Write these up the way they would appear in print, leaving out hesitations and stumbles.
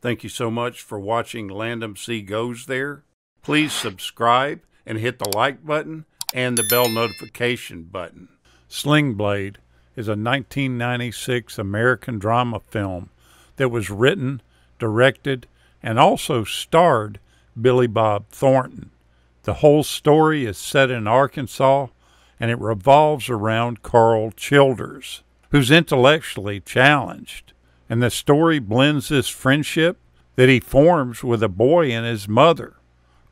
Thank you so much for watching Landumc Goes There. Please subscribe and hit the like button and the bell notification button. Sling Blade is a 1996 American drama film that was written, directed, and also starred Billy Bob Thornton. The whole story is set in Arkansas, and it revolves around Carl Childers, who's intellectually challenged. And the story blends this friendship that he forms with a boy and his mother.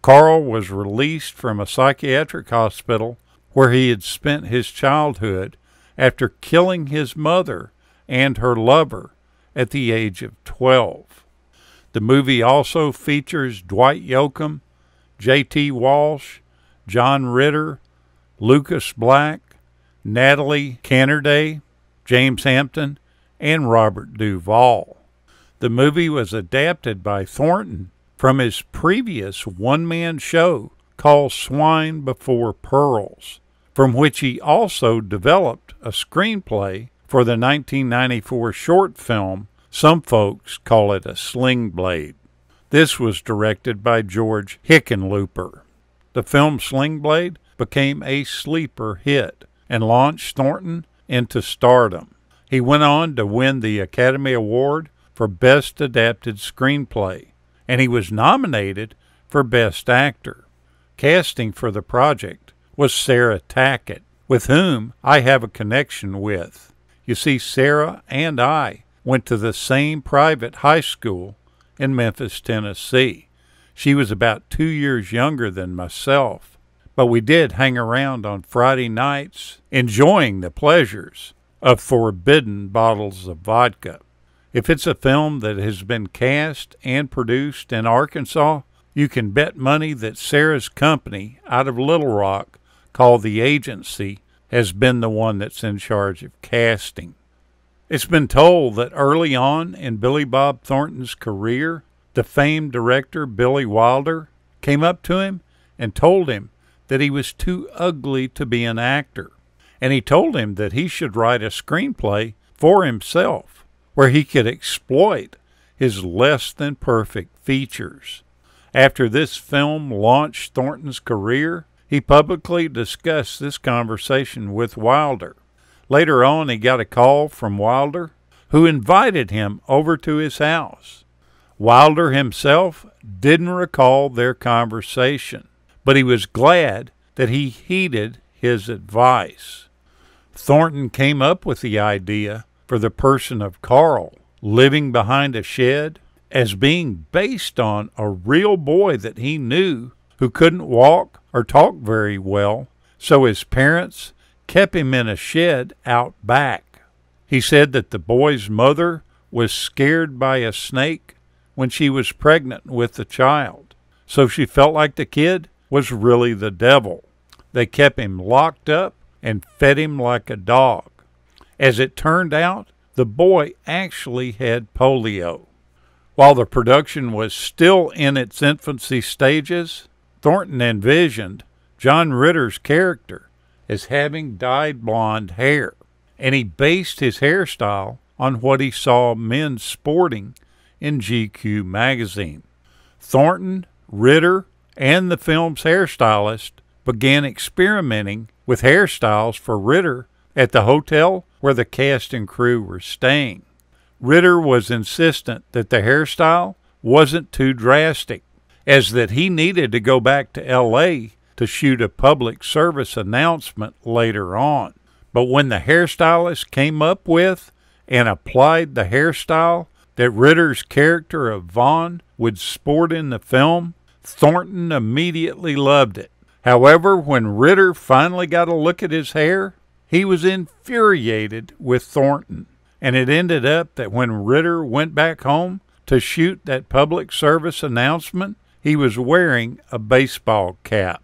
Carl was released from a psychiatric hospital where he had spent his childhood after killing his mother and her lover at the age of 12. The movie also features Dwight Yoakam, J.T. Walsh, John Ritter, Lucas Black, Natalie Cannerday, James Hampton, and Robert Duvall. The movie was adapted by Thornton from his previous one-man show called Swine Before Pearls, from which he also developed a screenplay for the 1994 short film. Some folks call it a Sling Blade. This was directed by George Hickenlooper. The film Sling Blade became a sleeper hit and launched Thornton into stardom. He went on to win the Academy Award for Best Adapted Screenplay, and he was nominated for Best Actor. Casting for the project was Sarah Tackett, with whom I have a connection with. You see, Sarah and I went to the same private high school in Memphis, Tennessee. She was about 2 years younger than myself, but we did hang around on Friday nights, enjoying the pleasures of forbidden bottles of vodka. If it's a film that has been cast and produced in Arkansas, you can bet money that Sarah's company out of Little Rock, called The Agency, has been the one that's in charge of casting. It's been told that early on in Billy Bob Thornton's career, the famed director Billy Wilder came up to him and told him that he was too ugly to be an actor. And he told him that he should write a screenplay for himself where he could exploit his less than perfect features. After this film launched Thornton's career, he publicly discussed this conversation with Wilder. Later on, he got a call from Wilder, who invited him over to his house. Wilder himself didn't recall their conversation, but he was glad that he heeded his advice. Thornton came up with the idea for the person of Carl living behind a shed as being based on a real boy that he knew who couldn't walk or talk very well, so his parents kept him in a shed out back. He said that the boy's mother was scared by a snake when she was pregnant with the child, so she felt like the kid was really the devil. They kept him locked up and fed him like a dog. As it turned out, the boy actually had polio. While the production was still in its infancy stages, Thornton envisioned John Ritter's character as having dyed blonde hair, and he based his hairstyle on what he saw men sporting in GQ magazine. Thornton, Ritter, and the film's hairstylist began experimenting with hairstyles for Ritter at the hotel where the cast and crew were staying. Ritter was insistent that the hairstyle wasn't too drastic, as that he needed to go back to L.A. to shoot a public service announcement later on. But when the hairstylist came up with and applied the hairstyle that Ritter's character of Vaughn would sport in the film, Thornton immediately loved it. However, when Ritter finally got a look at his hair, he was infuriated with Thornton. And it ended up that when Ritter went back home to shoot that public service announcement, he was wearing a baseball cap.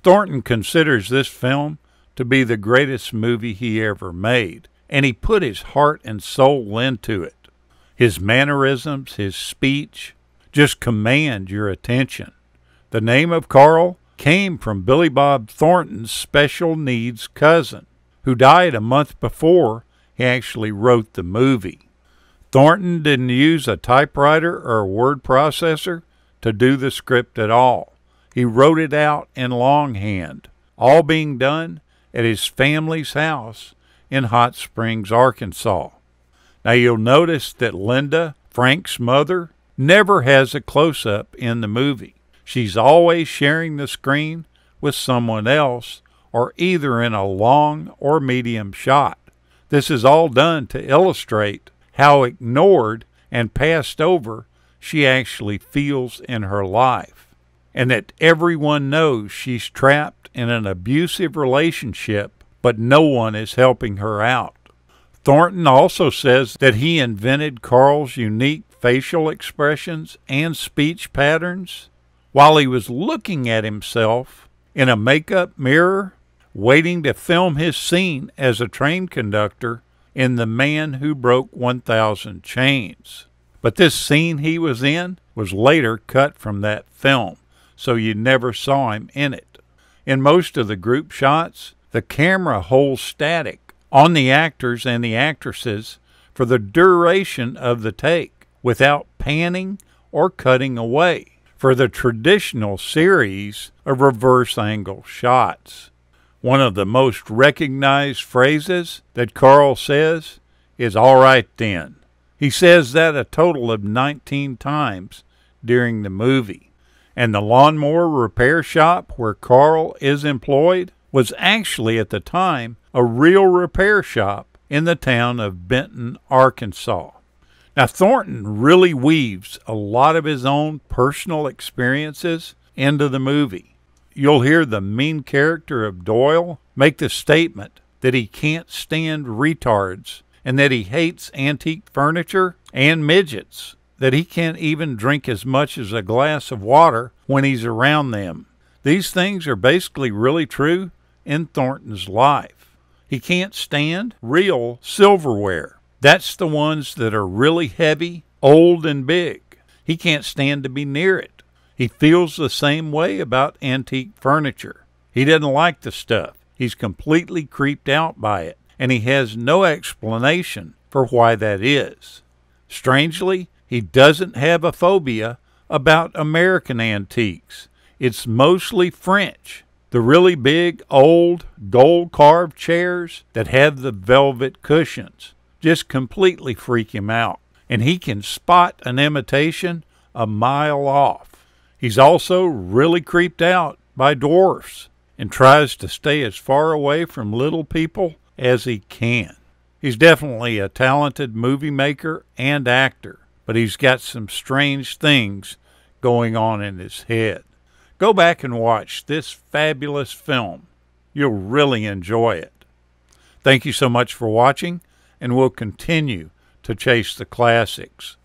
Thornton considers this film to be the greatest movie he ever made, and he put his heart and soul into it. His mannerisms, his speech, just command your attention. The name of Carl came from Billy Bob Thornton's special needs cousin, who died a month before he actually wrote the movie. Thornton didn't use a typewriter or a word processor to do the script at all. He wrote it out in longhand, all being done at his family's house in Hot Springs, Arkansas. Now you'll notice that Linda, Frank's mother, never has a close-up in the movie. She's always sharing the screen with someone else, or either in a long or medium shot. This is all done to illustrate how ignored and passed over she actually feels in her life, and that everyone knows she's trapped in an abusive relationship, but no one is helping her out. Thornton also says that he invented Carl's unique facial expressions and speech patterns while he was looking at himself in a makeup mirror, waiting to film his scene as a train conductor in The Man Who Broke 1,000 Chains. But this scene he was in was later cut from that film, so you never saw him in it. In most of the group shots, the camera holds static on the actors and the actresses for the duration of the take, without panning or cutting away, for the traditional series of reverse angle shots. One of the most recognized phrases that Carl says is, "All right then." He says that a total of 19 times during the movie. And the lawnmower repair shop where Carl is employed was actually at the time a real repair shop in the town of Benton, Arkansas. Now, Thornton really weaves a lot of his own personal experiences into the movie. You'll hear the mean character of Doyle make the statement that he can't stand retards and that he hates antique furniture and midgets, that he can't even drink as much as a glass of water when he's around them. These things are basically really true in Thornton's life. He can't stand real silverware. That's the ones that are really heavy, old, and big. He can't stand to be near it. He feels the same way about antique furniture. He doesn't like the stuff. He's completely creeped out by it, and he has no explanation for why that is. Strangely, he doesn't have a phobia about American antiques. It's mostly French. The really big, old, gold-carved chairs that have the velvet cushions just completely freak him out, and he can spot an imitation a mile off. He's also really creeped out by dwarfs and tries to stay as far away from little people as he can. He's definitely a talented movie maker and actor, but he's got some strange things going on in his head. Go back and watch this fabulous film. You'll really enjoy it. Thank you so much for watching, and we'll continue to chase the classics.